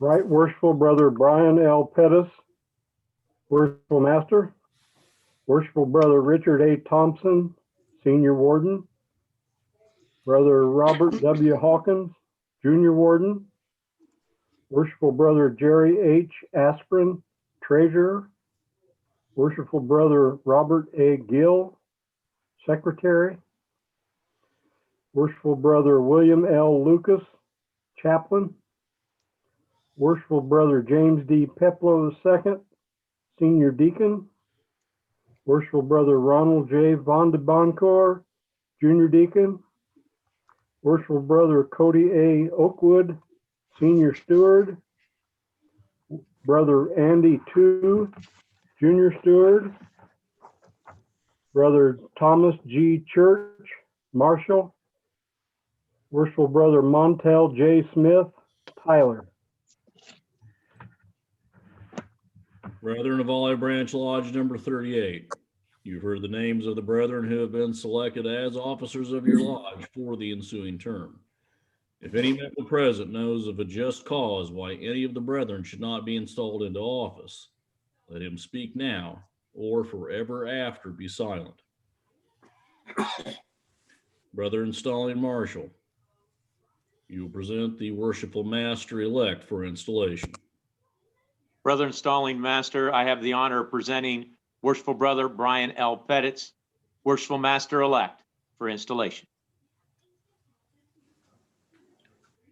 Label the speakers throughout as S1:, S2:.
S1: Right Worshipful Brother Brian L. Pettis, Worshipful Master. Worshipful Brother Richard A. Thompson, Senior Warden. Brother Robert W. Hawkins, Junior Warden. Worshipful Brother Jerry H. Asprin, Treasurer. Worshipful Brother Robert A. Gill, Secretary. Worshipful Brother William L. Lucas, Chaplain. Worshipful Brother James D. Peplow II, Senior Deacon. Worshipful Brother Ronald J. Von de Boncour, Junior Deacon. Worshipful Brother Cody A. Oakwood, Senior Steward. Brother Andy Tu, Junior Steward. Brother Thomas G. Church, Marshal. Worshipful Brother Montel J. Smith, Tyler.
S2: Brethren of Olive Branch Lodge number 38, you've heard the names of the brethren who have been selected as officers of your lodge for the ensuing term. If any member present knows of a just cause why any of the brethren should not be installed into office, let him speak now or forever after be silent. Brother Installing Marshal, you will present the worshipful master-elect for installation.
S3: Brother Installing Master, I have the honor of presenting Worshipful Brother Brian L. Pettis, Worshipful Master-elect for installation.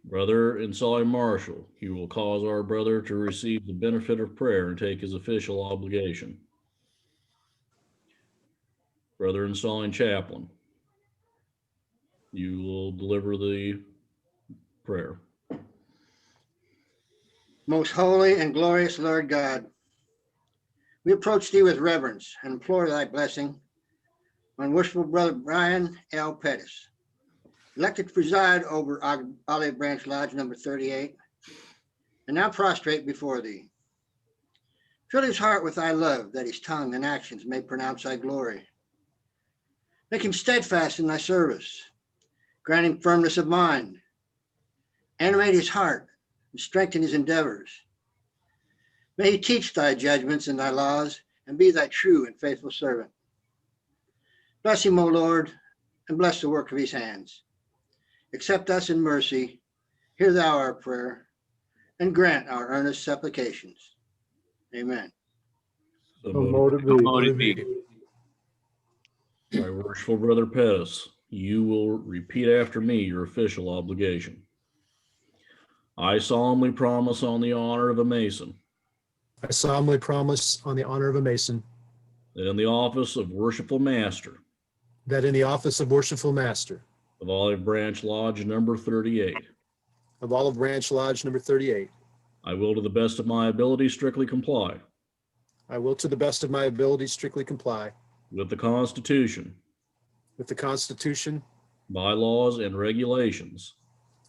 S2: Brother Installing Marshal, you will cause our brother to receive the benefit of prayer and take his official obligation. Brother Installing Chaplain, you will deliver the prayer.
S4: Most holy and glorious Lord God, we approach thee with reverence and implore thy blessing on worshipful Brother Brian L. Pettis, elected to preside over Olive Branch Lodge number 38, and now prostrate before thee. Fill his heart with thy love, that his tongue and actions may pronounce thy glory. Make him steadfast in thy service. Grant him firmness of mind. Animate his heart and strengthen his endeavors. May he teach thy judgments and thy laws and be thy true and faithful servant. Bless him, O Lord, and bless the work of his hands. Accept us in mercy, hear thou our prayer, and grant our earnest supplications. Amen.
S2: So
S1: So
S2: motive.
S1: mote it be.
S2: My worshipful Brother Pettis, you will repeat after me your official obligation. I solemnly promise on the honor of a Mason
S5: I solemnly promise on the honor of a Mason
S2: that in the office of Worshipful Master
S5: that in the office of Worshipful Master
S2: of Olive Branch Lodge number 38,
S5: of Olive Branch Lodge number 38,
S2: I will to the best of my ability strictly comply
S5: I will to the best of my ability strictly comply
S2: with the Constitution,
S5: with the Constitution,
S2: bylaws, and regulations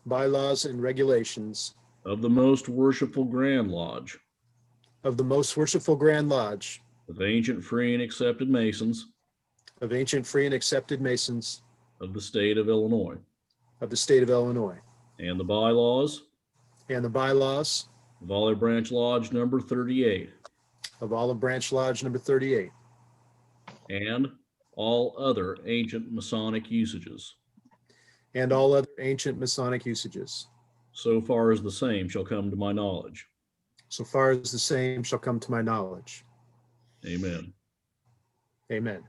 S5: bylaws, and regulations
S2: of the Most Worshipful Grand Lodge
S5: of the Most Worshipful Grand Lodge
S2: of ancient, free, and accepted Masons
S5: of ancient, free, and accepted Masons
S2: of the state of Illinois,
S5: of the state of Illinois,
S2: and the bylaws
S5: and the bylaws
S2: of Olive Branch Lodge number 38,
S5: of Olive Branch Lodge number 38,
S2: and all other ancient Masonic usages,
S5: and all other ancient Masonic usages,
S2: so far as the same shall come to my knowledge.
S5: so far as the same shall come to my knowledge.
S2: Amen.
S5: Amen.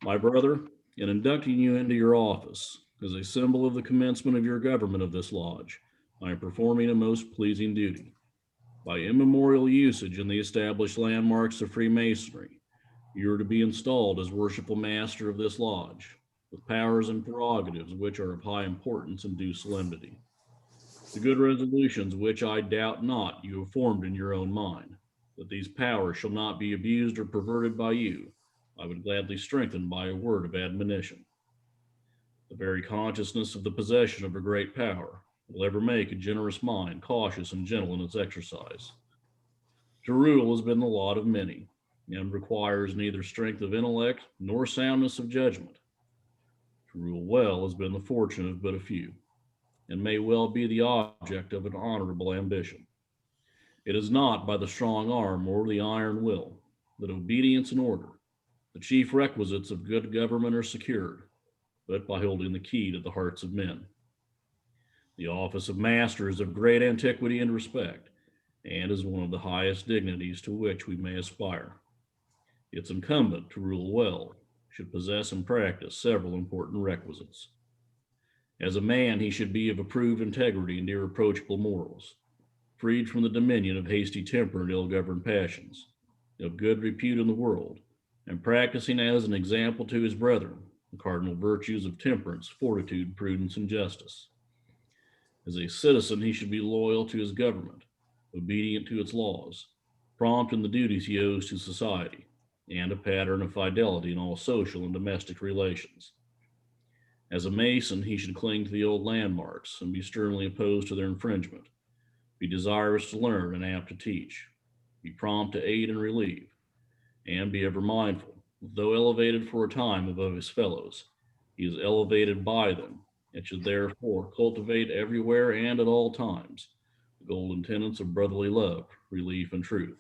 S2: My brother, in inducting you into your office as a symbol of the commencement of your government of this lodge, I am performing a most pleasing duty. By immemorial usage in the established landmarks of Freemasonry, you are to be installed as worshipful master of this lodge, with powers and prerogatives which are of high importance and due solemnity. The good resolutions which I doubt not you have formed in your own mind, that these powers shall not be abused or perverted by you, I would gladly strengthen by a word of admonition. The very consciousness of the possession of a great power will ever make a generous mind cautious and gentle in its exercise. To rule has been the lot of many, and requires neither strength of intellect nor soundness of judgment. To rule well has been the fortune of but a few. and may well be the object of an honorable ambition. It is not by the strong arm or the iron will that obedience and order, the chief requisites of good government, are secured, but by holding the key to the hearts of men. The office of master is of great antiquity and respect, and is one of the highest dignities to which we may aspire. Its incumbent, to rule well, should possess and practice several important requisites. As a man, he should be of approved integrity and irreproachable morals, freed from the dominion of hasty temper and ill-governed passions, of good repute in the world, and practicing as an example to his brethren the cardinal virtues of temperance, fortitude, prudence, and justice. As a citizen, he should be loyal to his government, obedient to its laws, prompt in the duties he owes to society, and a pattern of fidelity in all social and domestic relations. As a Mason, he should cling to the old landmarks and be sternly opposed to their infringement, be desirous to learn and apt to teach, be prompt to aid and relieve, and be ever mindful, though elevated for a time above his fellows, he is elevated by them, and should therefore cultivate everywhere and at all times the golden tenets of brotherly love, relief, and truth.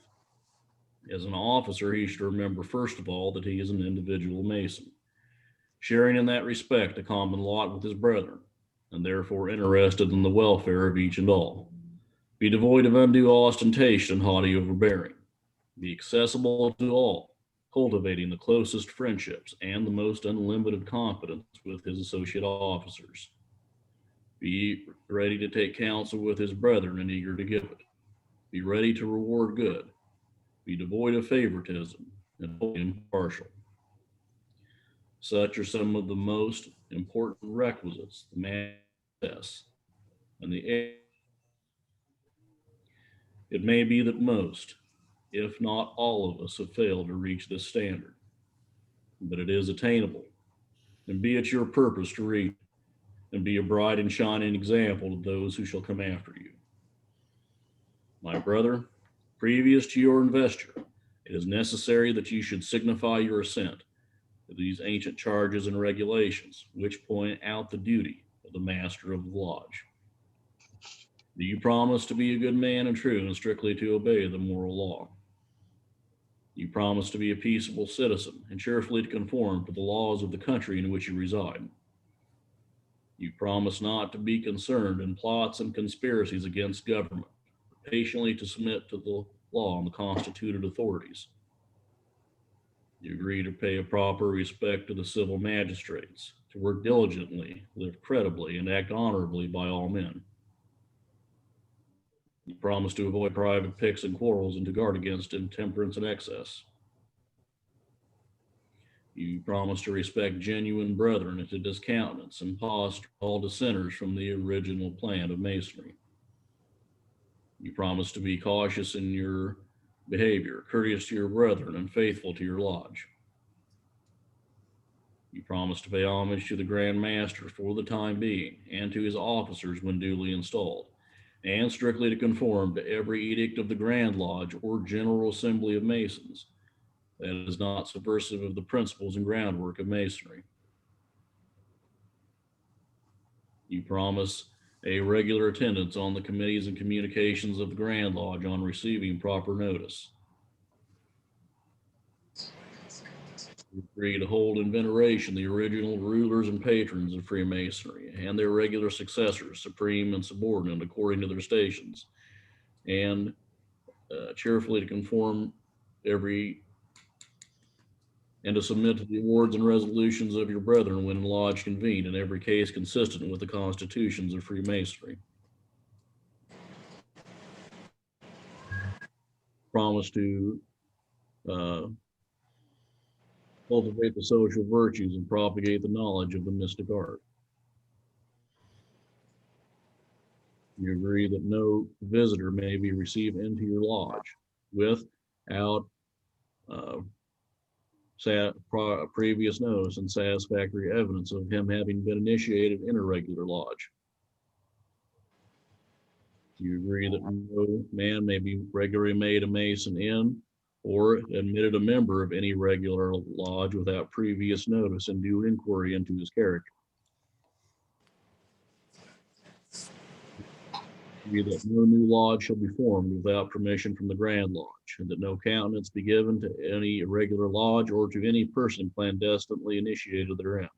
S2: As an officer, he should remember first of all that he is an individual Mason, sharing in that respect a common lot with his brethren, and therefore interested in the welfare of each and all. Be devoid of undue ostentation and haughty overbearing. Be accessible to all, cultivating the closest friendships and the most unlimited confidence with his associate officers. Be ready to take counsel with his brethren and eager to give it. Be ready to reward good. Be devoid of favoritism and impartial. Such are some of the most important requisites the man possesses, and it may be that most, if not all of us, have failed to reach this standard, but it is attainable, and be it your purpose to reach, and be a bright and shining example to those who shall come after you. My brother, previous to your investiture, it is necessary that you should signify your assent to these ancient charges and regulations, which point out the duty of the master of the lodge. Do you promise to be a good man and true and strictly to obey the moral law? You promise to be a peaceable citizen and cheerfully to conform to the laws of the country in which you reside. You promise not to be concerned in plots and conspiracies against government, but patiently to submit to the law and the constituted authorities. You agree to pay a proper respect to the civil magistrates, to work diligently, live creditably, and act honorably by all men. You promise to avoid private picks and quarrels and to guard against intemperance and excess. You promise to respect genuine brethren and to discountenance and foster all dissenters from the original plan of Masonry. You promise to be cautious in your behavior, courteous to your brethren, and faithful to your lodge. You promise to pay homage to the Grand Master for the time being and to his officers when duly installed, and strictly to conform to every edict of the Grand Lodge or General Assembly of Masons that is not subversive of the principles and groundwork of Masonry. You promise a regular attendance on the committees and communications of the Grand Lodge on receiving proper notice. You agree to hold in veneration the original rulers and patrons of Freemasonry and their regular successors, supreme and subordinate according to their stations, and cheerfully to conform and to submit to the awards and resolutions of your brethren when in lodge convened, in every case consistent with the constitutions of Freemasonry. Promise to cultivate the social virtues and propagate the knowledge of the mystic art. You agree that no visitor may be received into your lodge without previous notice and satisfactory evidence of him having been initiated in a regular lodge. You agree that no man may be regularly made a Mason in or admitted a member of any regular lodge without previous notice and due inquiry into his character. Agree that no new lodge shall be formed without permission from the Grand Lodge, and that no countenance be given to any irregular lodge or to any person clandestinely initiated therein.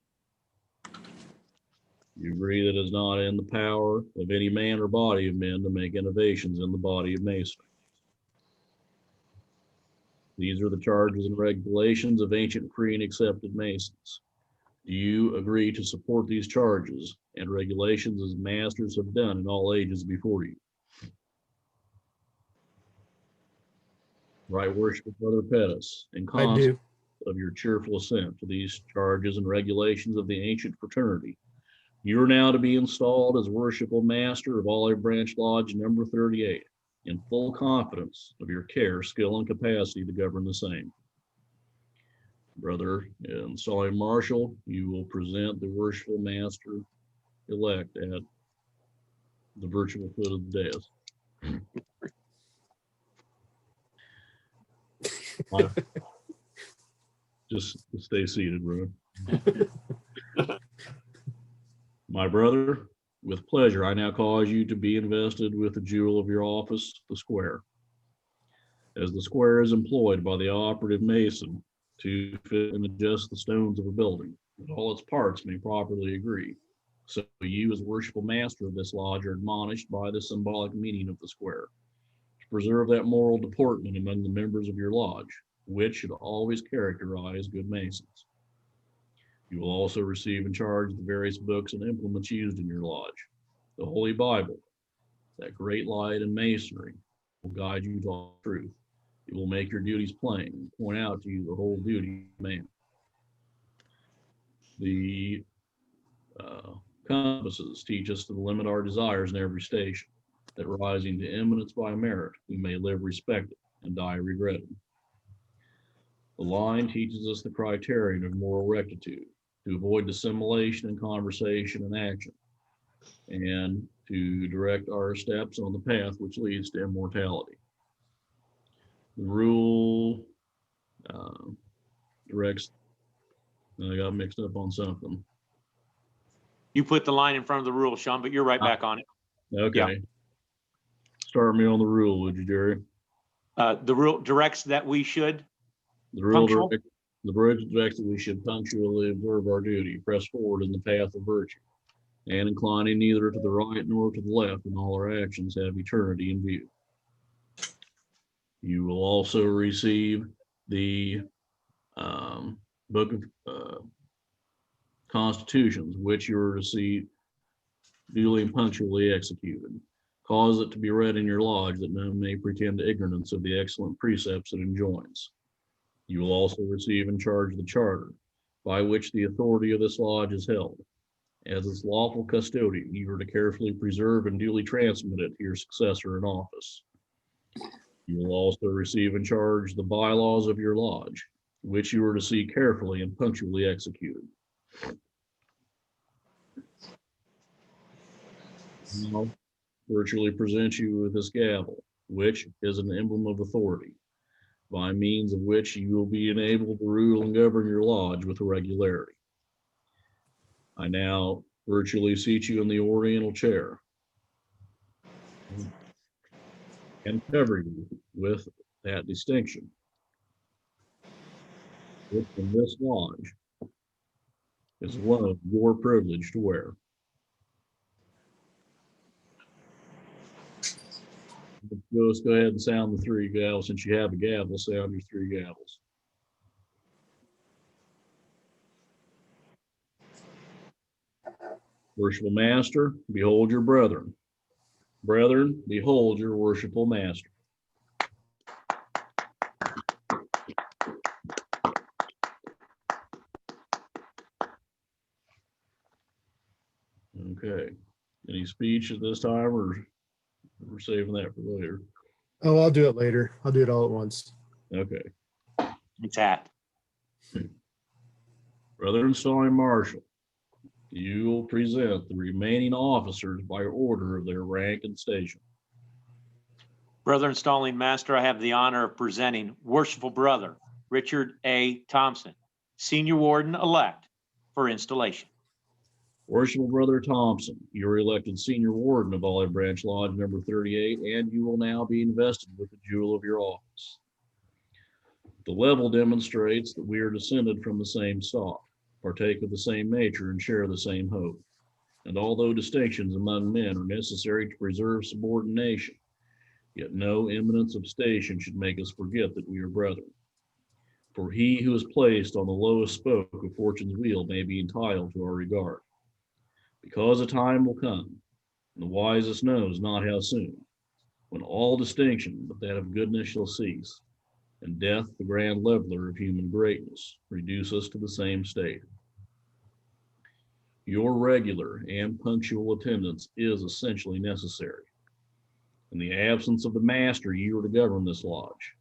S2: You agree that it is not in the power of any man or body of men to make innovations in the body of Masonry. These are the charges and regulations of ancient, free, and accepted Masons. Do you agree to support these charges and regulations as masters have done in all ages before you? Right, worshipful Brother Pettis, in
S5: I
S2: consequence
S5: do.
S2: of your cheerful assent to these charges and regulations of the ancient fraternity, you are now to be installed as worshipful master of Olive Branch Lodge number 38, in full confidence of your care, skill, and capacity to govern the same. Brother and Sergeant Marshall, you will present the worshipful master elect at the virtual foot of the dais. Just stay seated, bro. My brother, with pleasure, I now cause you to be invested with the jewel of your office, the square. As the square is employed by the operative mason to fit and adjust the stones of a building, that all its parts may properly agree. So you, as worshipful master of this lodge, are admonished by the symbolic meaning of the square to preserve that moral deportment among the members of your lodge, which should always characterize good masons. You will also receive in charge the various books and implements used in your lodge. The Holy Bible, that great light in masonry, will guide you to all truth. It will make your duties plain and point out to you the whole duty of man. The compasses teach us to limit our desires in every station, that rising to eminence by merit, we may live respected and die regretted. The line teaches us the criterion of moral rectitude, to avoid dissimulation in conversation and action, and to direct our steps on the path which leads to immortality. The rule directs, I got mixed up on something.
S3: You put the line in front of the rule, Sean, but you're right back on it.
S2: Okay.
S3: Yeah.
S2: Start me on the rule, would you, Jerry?
S3: The rule directs that we should,
S2: The rule
S3: Punctual?
S2: directs that we should punctually observe our duty, press forward in the path of virtue, and inclining neither to the right nor to the left in all our actions have eternity in view. You will also receive the book of constitutions, which you are to see duly and punctually executed. Cause it to be read in your lodge, that none may pretend to ignorance of the excellent precepts it enjoins. You will also receive in charge the charter, by which the authority of this lodge is held. As its lawful custodian, you are to carefully preserve and duly transmit it to your successor in office. You will also receive in charge the bylaws of your lodge, which you are to see carefully and punctually executed. Now, virtually present you with this gavel, which is an emblem of authority, by means of which you will be enabled to rule and govern your lodge with regularity. I now virtually seat you in the Oriental chair and cover you with that distinction, which in this lodge is one of your privilege to wear. Let's go ahead and sound the three gavels. Since you have a gavel, sound your three gavels. Worshipful master, behold your brethren. Brethren, behold your worshipful master. Okay. Any speech at this time, or we're saving that for later?
S5: Oh, I'll do it later. I'll do it all at once.
S2: Okay.
S3: it's at.
S2: Brother Sergeant Marshall, you will present the remaining officers by order of their rank and station.
S3: Brother Installing Master, I have the honor of presenting Worshipful Brother Richard A. Thompson, Senior Warden Elect, for installation.
S2: Worshipful Brother Thompson, you are elected Senior Warden of Olive Branch Lodge number 38, and you will now be invested with the jewel of your office. The level demonstrates that we are descended from the same stock, partake of the same nature, and share the same hope. And although distinctions among men are necessary to preserve subordination, yet no eminence of station should make us forget that we are brethren. For he who is placed on the lowest spoke of fortune's wheel may be entitled to our regard. Because a time will come, and the wisest knows not how soon, when all distinction but that of goodness shall cease, and death, the grand leveler of human greatness, reduce us to the same state. Your regular and punctual attendance is essentially necessary. In the absence of the master, you are to govern this lodge.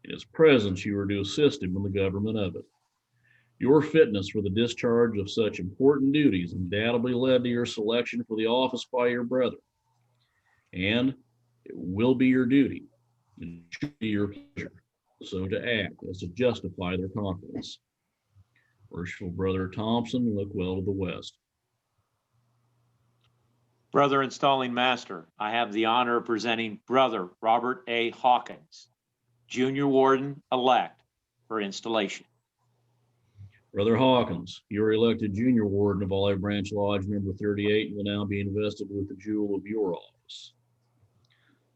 S2: In his presence, you are to assist him in the government of it. Your fitness for the discharge of such important duties undoubtedly led to your selection for the office by your brethren. And it will be your duty, and should be your pleasure, so to act as to justify their confidence. Worshipful Brother Thompson, look well to the west.
S3: Brother Installing Master, I have the honor of presenting Brother Robert A. Hawkins, Junior Warden-elect, for installation.
S2: Brother Hawkins, you are elected Junior Warden of Olive Branch Lodge number 38 and will now be invested with the jewel of your office.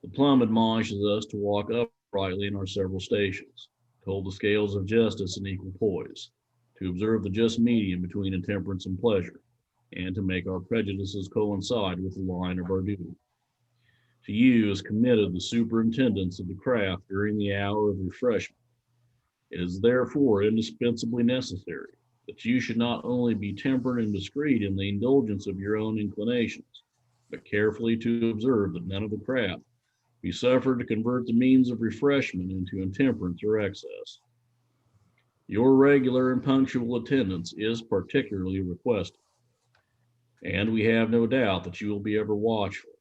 S2: The plumb admonishes us to walk uprightly in our several stations, to hold the scales of justice in equal poise, to observe the just medium between intemperance and pleasure, and to make our prejudices coincide with the line of our duty. To you is committed the superintendence of the craft during the hour of refreshment. It is therefore indispensably necessary that you should not only be temperate and discreet in the indulgence of your own inclinations, but carefully to observe that none of the craft be suffered to convert the means of refreshment into intemperance or excess. Your regular and punctual attendance is particularly requested, and we have no doubt that you will be ever watchful,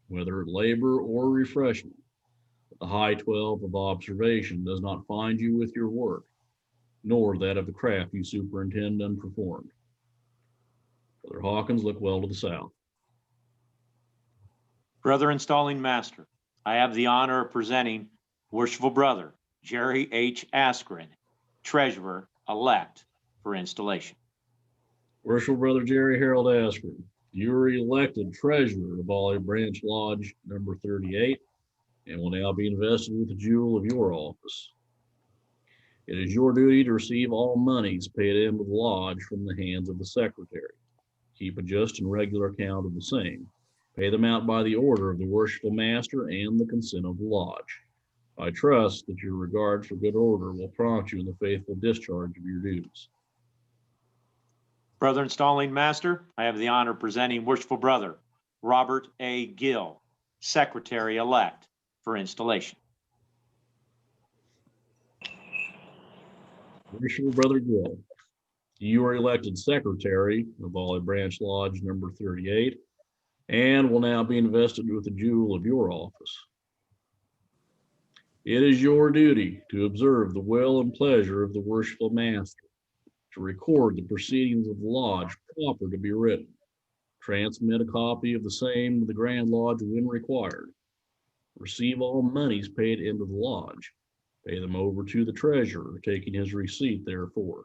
S2: whether at labor or refreshment. The high 12 of observation does not find you with your work, nor that of the craft you superintend unperformed. Brother Hawkins, look well to the south.
S3: Brother Installing Master, I have the honor of presenting Worshipful Brother Jerry H. Askren, Treasurer-elect, for installation.
S2: Worshipful Brother Jerry Harold Askren, you are elected Treasurer of Olive Branch Lodge number 38 and will now be invested with the jewel of your office. It is your duty to receive all monies paid into the lodge from the hands of the secretary. Keep a just and regular account of the same. Pay them out by the order of the worshipful master and the consent of the lodge. I trust that your regard for good order will prompt you in the faithful discharge of your duties.
S3: Brother Installing Master, I have the honor of presenting Worshipful Brother Robert A. Gill, Secretary-elect, for installation.
S2: Worshipful Brother Gill, you are elected Secretary of Olive Branch Lodge number 38 and will now be invested with the jewel of your office. It is your duty to observe the will and pleasure of the worshipful master, to record the proceedings of the lodge proper to be written, transmit a copy of the same to the Grand Lodge when required, receive all monies paid into the lodge, pay them over to the treasurer, taking his receipt therefor.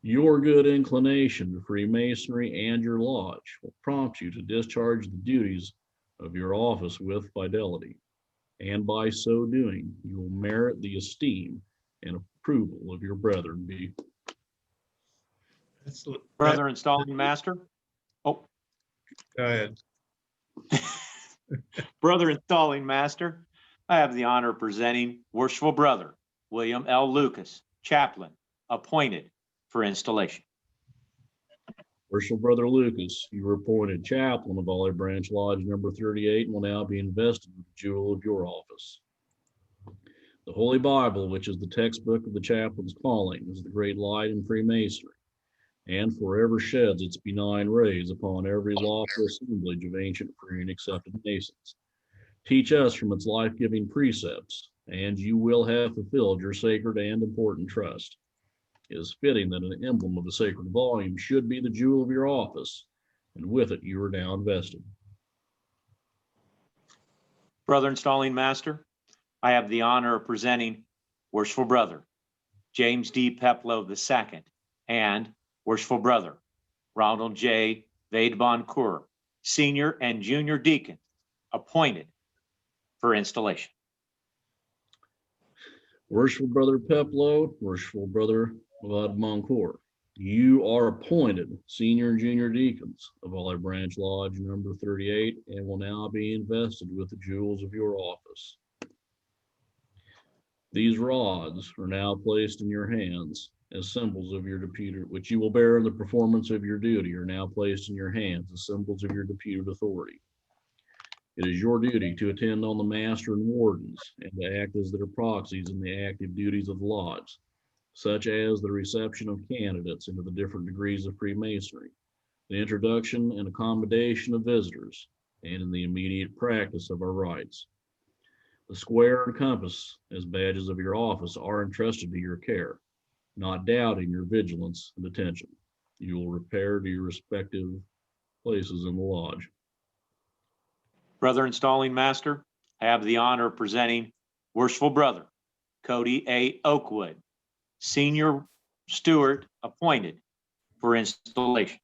S2: Your good inclination to Freemasonry and your lodge will prompt you to discharge the duties of your office with fidelity, and by so doing, you will merit the esteem and approval of your brethren.
S3: Brother Installing Master. Oh,
S6: Go ahead.
S3: Brother Installing Master, I have the honor of presenting Worshipful Brother William L. Lucas, Chaplain, appointed for installation.
S2: Worshipful Brother Lucas, you were appointed Chaplain of Olive Branch Lodge number 38 and will now be invested with the jewel of your office. The Holy Bible, which is the textbook of the chaplain's calling, is the great light in Freemasonry, and forever sheds its benign rays upon every lawful assemblage of ancient free and accepted Masons. Teach us from its life-giving precepts, and you will have fulfilled your sacred and important trust. It is fitting that an emblem of the sacred volume should be the jewel of your office, and with it you are now invested.
S3: Brother Installing Master, I have the honor of presenting Worshipful Brother James D. Peplow II and Worshipful Brother Ronald J. Vadebon-Kur, Senior and Junior Deacon, appointed for installation.
S2: Worshipful Brother Peplow, Worshipful Brother Vadebon-Kur, you are appointed senior and junior deacons of Olive Branch Lodge number 38 and will now be invested with the jewels of your office. These rods are now placed in your hands as symbols of your deputed, which you will bear in the performance of your duty, are now placed in your hands as symbols of your deputed authority. It is your duty to attend on the master and wardens and to act as their proxies in the active duties of the lodge, such as the reception of candidates into the different degrees of Freemasonry, the introduction and accommodation of visitors, and in the immediate practice of our rites. The square and compass as badges of your office are entrusted to your care, not doubting your vigilance and attention. You will repair to your respective places in the lodge.
S3: Brother Installing Master, I have the honor of presenting Worshipful Brother Cody A. Oakwood, Senior Steward, appointed for installation.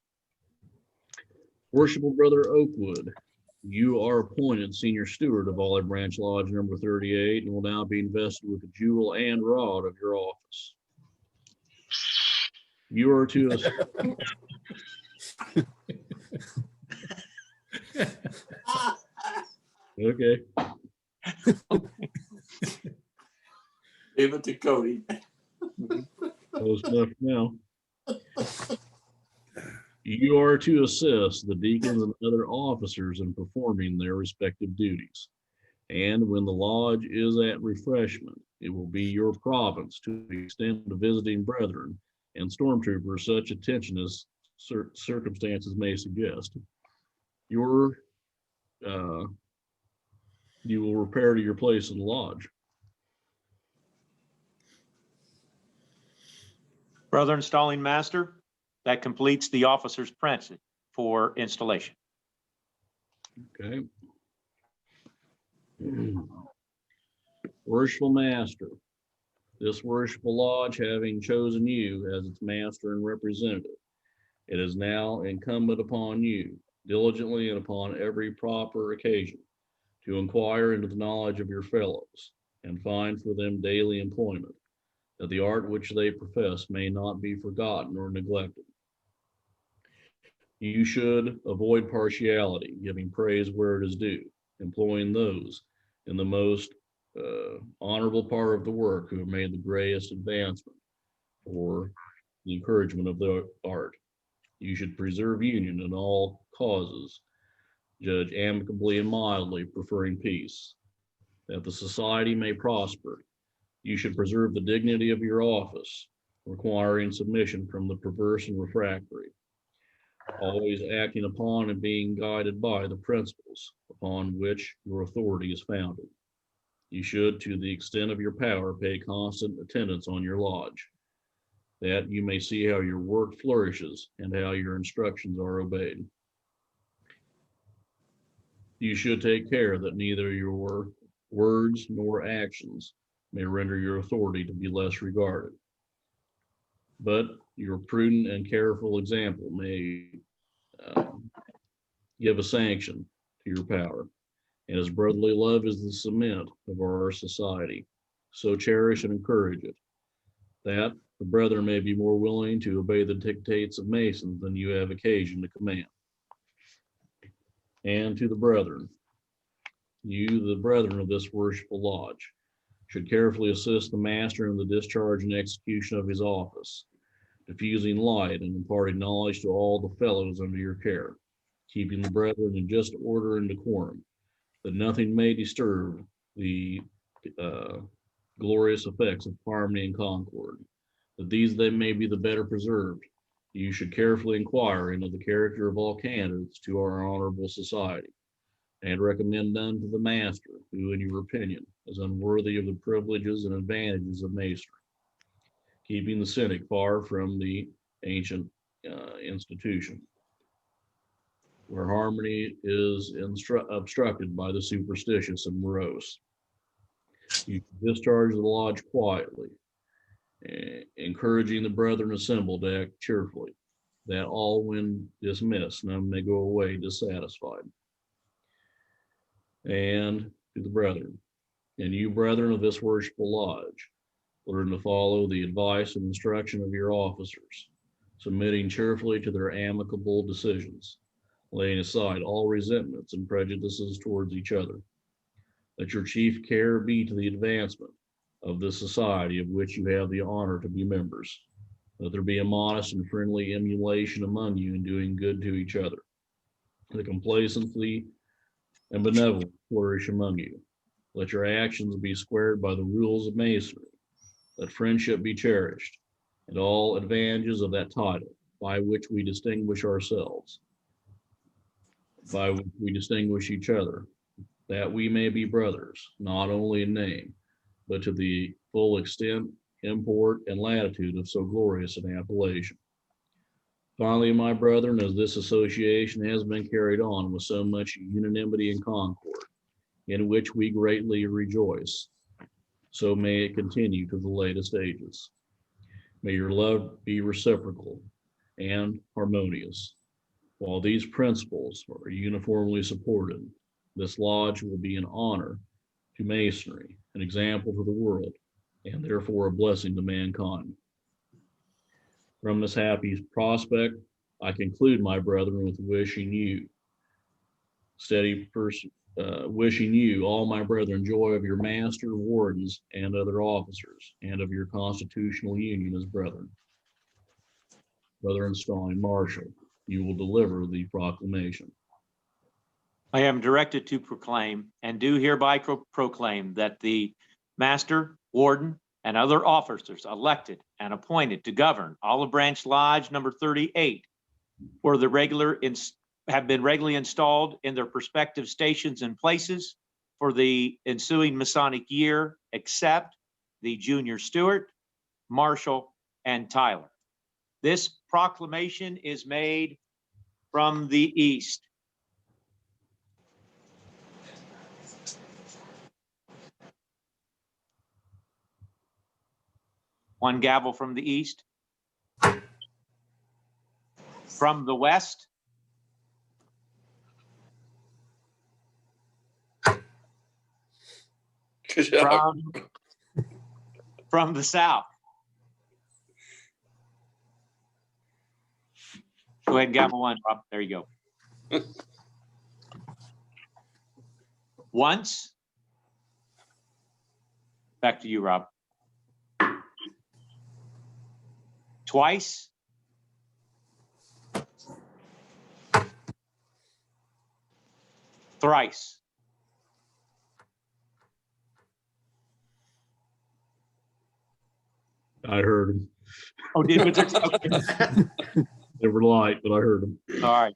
S2: Worshipful Brother Oakwood, you are appointed Senior Steward of Olive Branch Lodge number 38 and will now be invested with the jewel and rod of your office. You are to us. Okay.
S6: Give it to Cody.
S2: Close enough now. You are to assist the deacons and other officers in performing their respective duties. And when the lodge is at refreshment, it will be your province to extend to visiting brethren and stormtroopers such attention as circumstances may suggest. You will repair to your place in the lodge.
S3: Brother Installing Master, that completes the officer's present for installation.
S2: Okay. Worshipful Master, this worshipful lodge having chosen you as its master and representative, it is now incumbent upon you, diligently and upon every proper occasion, to inquire into the knowledge of your fellows and find for them daily employment, that the art which they profess may not be forgotten or neglected. You should avoid partiality, giving praise where it is due, employing those in the most honorable part of the work who have made the greatest advancement for the encouragement of the art. You should preserve union in all causes, judge amicably and mildly, preferring peace, that the society may prosper. You should preserve the dignity of your office, requiring submission from the perverse and refractory, always acting upon and being guided by the principles upon which your authority is founded. You should, to the extent of your power, pay constant attendance on your lodge, that you may see how your work flourishes and how your instructions are obeyed. You should take care that neither your words nor actions may render your authority to be less regarded, but your prudent and careful example may give a sanction to your power. And as brotherly love is the cement of our society, so cherish and encourage it, that the brethren may be more willing to obey the dictates of Masons than you have occasion to command. And to the brethren, you, the brethren of this worshipful lodge, should carefully assist the master in the discharge and execution of his office, diffusing light and imparting knowledge to all the fellows under your care, keeping the brethren in just order and decorum, that nothing may disturb the glorious effects of harmony and concord, that these they may be the better preserved. You should carefully inquire into the character of all candidates to our honorable society, and recommend none to the master who, in your opinion, is unworthy of the privileges and advantages of masonry, keeping the cynic far from the ancient institution. where harmony is obstructed by the superstitious and morose. You discharge the lodge quietly, encouraging the brethren assembled to act cheerfully, that all when dismissed, none may go away dissatisfied. And to the brethren, and you brethren of this worshipful lodge, learn to follow the advice and instruction of your officers, submitting cheerfully to their amicable decisions, laying aside all resentments and prejudices towards each other. Let your chief care be to the advancement of this society of which you have the honor to be members. Let there be a modest and friendly emulation among you in doing good to each other. The complacency and benevolence flourish among you. Let your actions be squared by the rules of masonry. Let friendship be cherished, and all advantages of that title by which we distinguish ourselves, by which we distinguish each other, that we may be brothers, not only in name, but to the full extent, import, and latitude of so glorious an appellation. Finally, my brethren, as this association has been carried on with so much unanimity and concord, in which we greatly rejoice, so may it continue to the latest ages. May your love be reciprocal and harmonious. While these principles are uniformly supported, this lodge will be an honor to masonry, an example to the world, and therefore a blessing to mankind. From this happy prospect, I conclude, my brethren, with wishing you all, my brethren, joy of your master, wardens, and other officers, and of your constitutional union as brethren. Brother Installing Marshal, you will deliver the proclamation.
S3: I am directed to proclaim and do hereby proclaim that the master, warden, and other officers elected and appointed to govern Olive Branch Lodge number 38 have been regularly installed in their respective stations and places for the ensuing Masonic year, except the junior steward, marshal, and Tyler. This proclamation is made from the east. One gavel from the east. From the west.
S6: Good job.
S3: From the south. Go ahead and gavel one, Rob. There you go. Once. Back to you, Rob. Twice. Thrice.
S2: I heard them.
S3: Oh, did we? Okay.
S2: They were light, but I heard them.
S3: All right.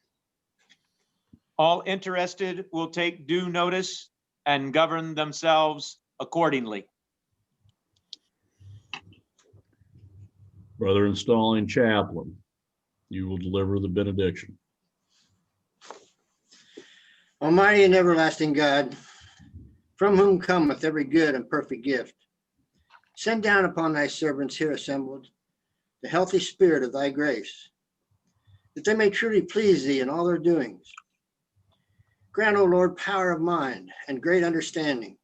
S3: All interested will take due notice and govern themselves accordingly.
S2: Brother Installing Chaplain, you will deliver the benediction.
S4: Almighty and everlasting God, from whom cometh every good and perfect gift, send down upon thy servants here assembled the healthy spirit of thy grace, that they may truly please thee in all their doings. Grant, O Lord, power of mind and great understanding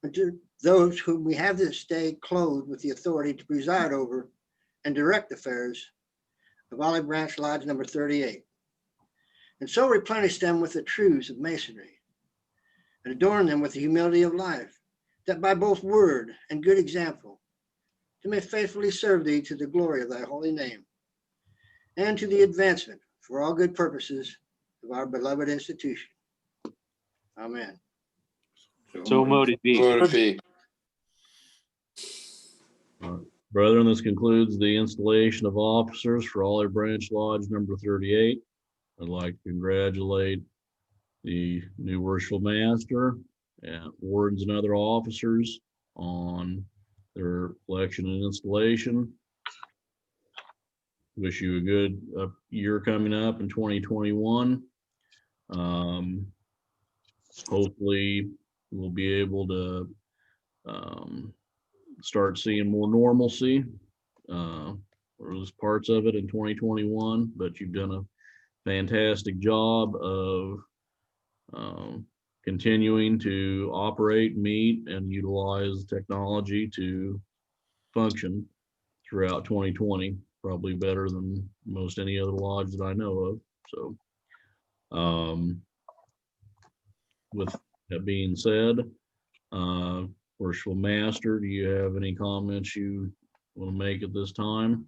S4: unto those whom we have this day clothed with the authority to preside over and direct affairs of Olive Branch Lodge number 38. And so replenish them with the truths of masonry and adorn them with the humility of life, that by both word and good example, they may faithfully serve thee to the glory of thy holy name and to the advancement for all good purposes of our beloved institution. Amen.
S3: So moted be.
S6: Voted be.
S2: Brethren, this concludes the installation of officers for Olive Branch Lodge number 38. I'd like to congratulate the new worshipful master and wardens and other officers on their election and installation. Wish you a good year coming up in 2021. Hopefully, we'll be able to start seeing more normalcy. There was parts of it in 2021, but you've done a fantastic job of continuing to operate, meet, and utilize technology to function throughout 2020, probably better than most any other lodge that I know of. So, with that being said, Worshipful Master, do you have any comments you want to make at this time?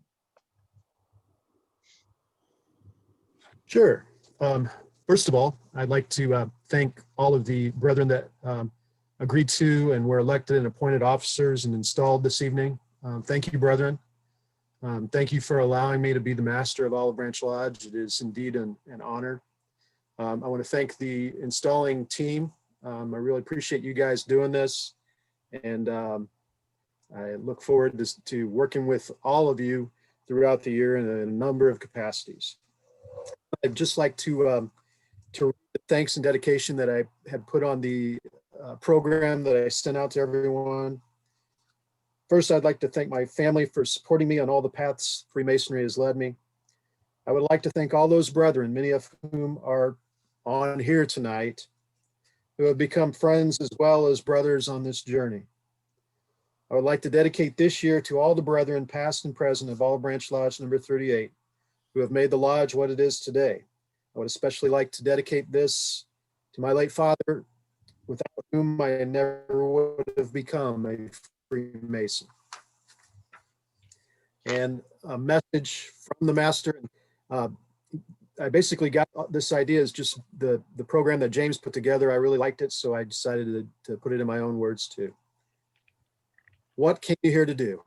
S5: Sure. First of all, I'd like to thank all of the brethren that agreed to and were elected and appointed officers and installed this evening. Thank you, brethren. Thank you for allowing me to be the master of Olive Branch Lodge. It is indeed an honor. I want to thank the installing team. I really appreciate you guys doing this. And I look forward to working with all of you throughout the year in a number of capacities. I'd just like to read the thanks and dedication that I had put on the program that I sent out to everyone. First, I'd like to thank my family for supporting me on all the paths Freemasonry has led me. I would like to thank all those brethren, many of whom are on here tonight, who have become friends as well as brothers on this journey. I would like to dedicate this year to all the brethren, past and present, of Olive Branch Lodge number 38, who have made the lodge what it is today. I would especially like to dedicate this to my late father, without whom I never would have become a Freemason. And a message from the master. I basically got this idea is just the program that James put together. I really liked it, so I decided to put it in my own words too. What came you here to do?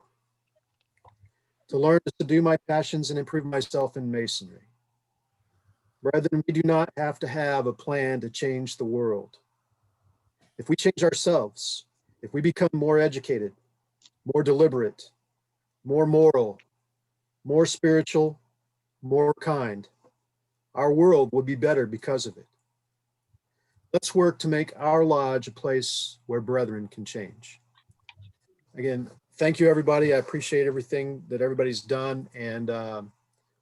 S5: To learn to subdue my passions and improve myself in Masonry. Brethren, we do not have to have a plan to change the world. If we change ourselves, if we become more educated, more deliberate, more moral, more spiritual, more kind, our world will be better because of it. Let's work to make our lodge a place where brethren can change. Again, thank you, everybody. I appreciate everything that everybody's done, and I'm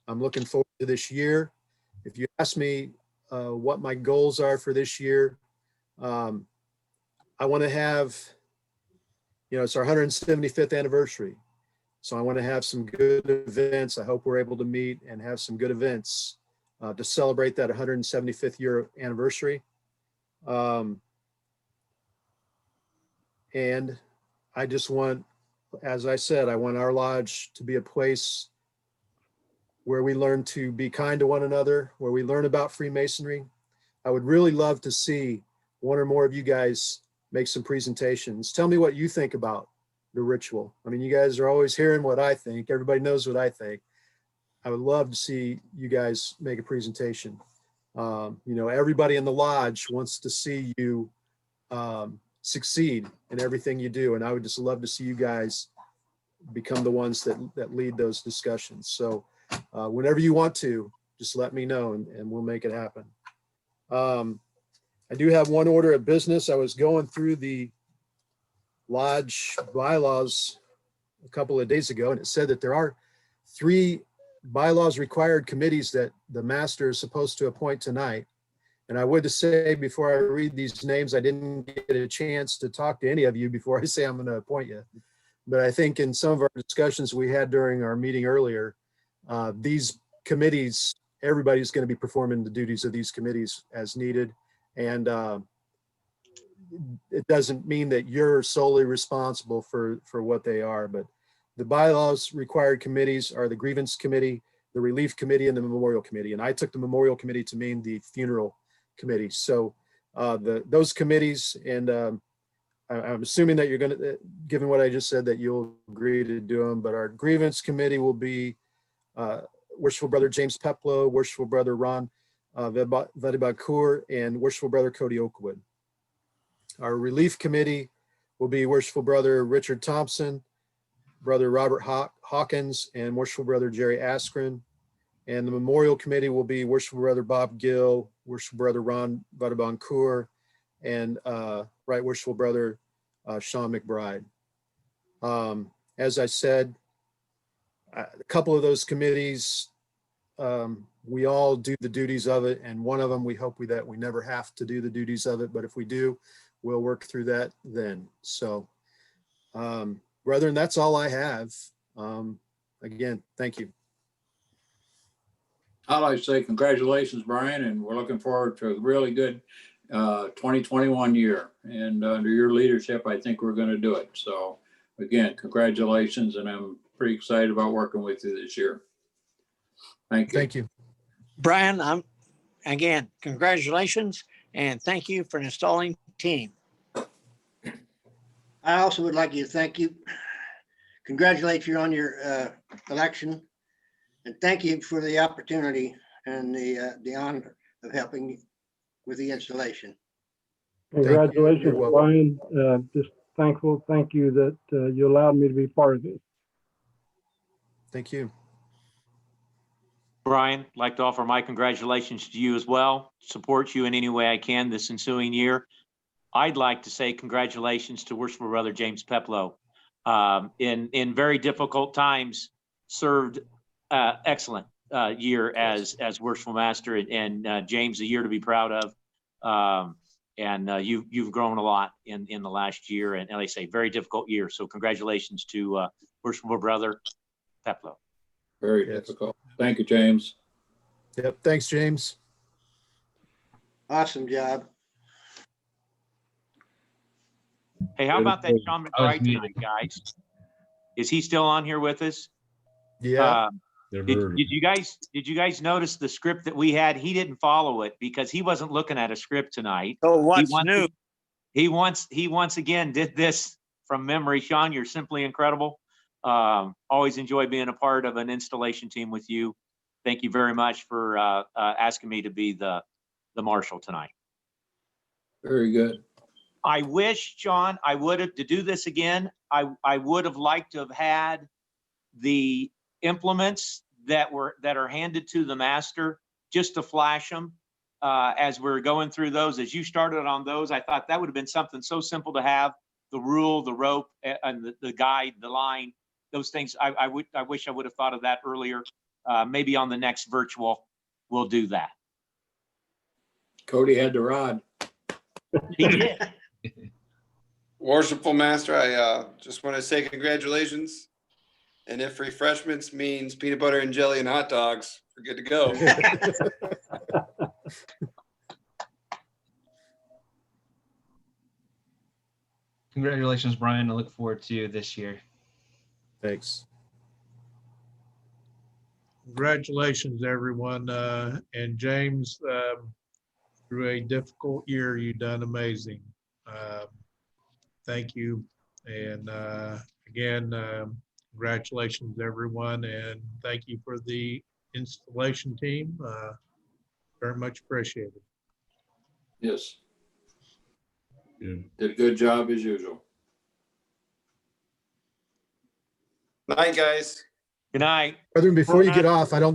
S5: looking forward to this year. If you ask me what my goals are for this year, I want to have, it's our 175th anniversary. So I want to have some good events. I hope we're able to meet and have some good events to celebrate that 175th year anniversary. And I just want, as I said, I want our lodge to be a place where we learn to be kind to one another, where we learn about Freemasonry. I would really love to see one or more of you guys make some presentations. Tell me what you think about the ritual. I mean, you guys are always hearing what I think. Everybody knows what I think. I would love to see you guys make a presentation. Everybody in the lodge wants to see you succeed in everything you do. And I would just love to see you guys become the ones that lead those discussions. So whenever you want to, just let me know and we'll make it happen. I do have one order of business. I was going through the lodge bylaws a couple of days ago, and it said that there are 3 bylaws required committees that the master is supposed to appoint tonight. And I would say before I read these names, I didn't get a chance to talk to any of you before I say I'm going to appoint you. But I think in some of our discussions we had during our meeting earlier, these committees, everybody's going to be performing the duties of these committees as needed. And it doesn't mean that you're solely responsible for what they are, but the bylaws required committees are the grievance committee, the relief committee, and the memorial committee. And I took the memorial committee to mean the funeral committee. So those committees, and I'm assuming that you're going to, given what I just said, that you'll agree to do them, but our grievance committee will be Worshipful Brother James Peplow, Worshipful Brother Ron Vedibakur, and Worshipful Brother Cody Oakwood. Our relief committee will be Worshipful Brother Richard Thompson, Brother Robert Hawkins, and Worshipful Brother Jerry Askren. And the Memorial Committee will be Worshipful Brother Bob Gill, Worshipful Brother Ron Vadaboncourt, and Right Worshipful Brother Sean McBride. As I said, a couple of those committees, we all do the duties of it, and one of them, we hope that we never have to do the duties of it, but if we do, we'll work through that then. So, brethren, that's all I have. Again, thank you.
S6: I'd like to say congratulations, Brian, and we're looking forward to a really good 2021 year. And under your leadership, I think we're going to do it. So again, congratulations, and I'm pretty excited about working with you this year. Thank you.
S5: Thank you.
S7: Brian, again, congratulations and thank you for installing team.
S4: I also would like to thank you, congratulate you on your election, and thank you for the opportunity and the honor of helping with the installation.
S1: Congratulations,
S5: You're welcome.
S1: Brian. Just thankful. Thank you that you allowed me to be part of this.
S5: Thank you.
S3: Brian, I'd like to offer my congratulations to you as well. Support you in any way I can this ensuing year. I'd like to say congratulations to Worshipful Brother James Peplow. In very difficult times, served excellent year as Worshipful Master, and James, a year to be proud of. You've grown a lot in the last year, and like I say, very difficult year. So congratulations to Worshipful Brother Peplow.
S6: Very
S5: Yes.
S6: difficult. Thank you, James.
S5: Yep. Thanks, James.
S4: Awesome job.
S3: Hey, how about that Sean
S8: I was
S3: McBride tonight, guys? Is he still on here with us?
S5: Yeah.
S2: Never
S3: Did
S2: heard of
S3: you guys notice the script that we had? He didn't follow it because he wasn't looking at a script tonight.
S7: So what's
S3: wants
S7: new?
S3: He once again did this from memory. Sean, you're simply incredible. Always enjoy being a part of an installation team with you. Thank you very much for asking me to be the marshal tonight.
S6: Very good.
S3: I wish, John, I would have, to do this again, I would have liked to have had the implements that are handed to the master, just to flash them as we're going through those. As you started on those, I thought that would have been something so simple to have: the rule, the rope, and the guide, the line, those things. I wish I would have thought of that earlier. Maybe on the next virtual, we'll do that.
S6: Cody had the rod.
S3: He did.
S9: Worshipful Master, I just want to say congratulations. And if refreshments means peanut butter and jelly and hot dogs, we're good to go.
S8: Congratulations, Brian. I look forward to this year.
S5: Thanks.
S10: Congratulations, everyone. And James, through a difficult year, you've done amazing. Thank you. And again, congratulations, everyone. And thank you for the installation team. Very much appreciated.
S6: Yes,
S2: you.
S6: did a good job as usual.
S9: Night, guys.
S3: Good night.
S5: Brethren, before you get off, I don't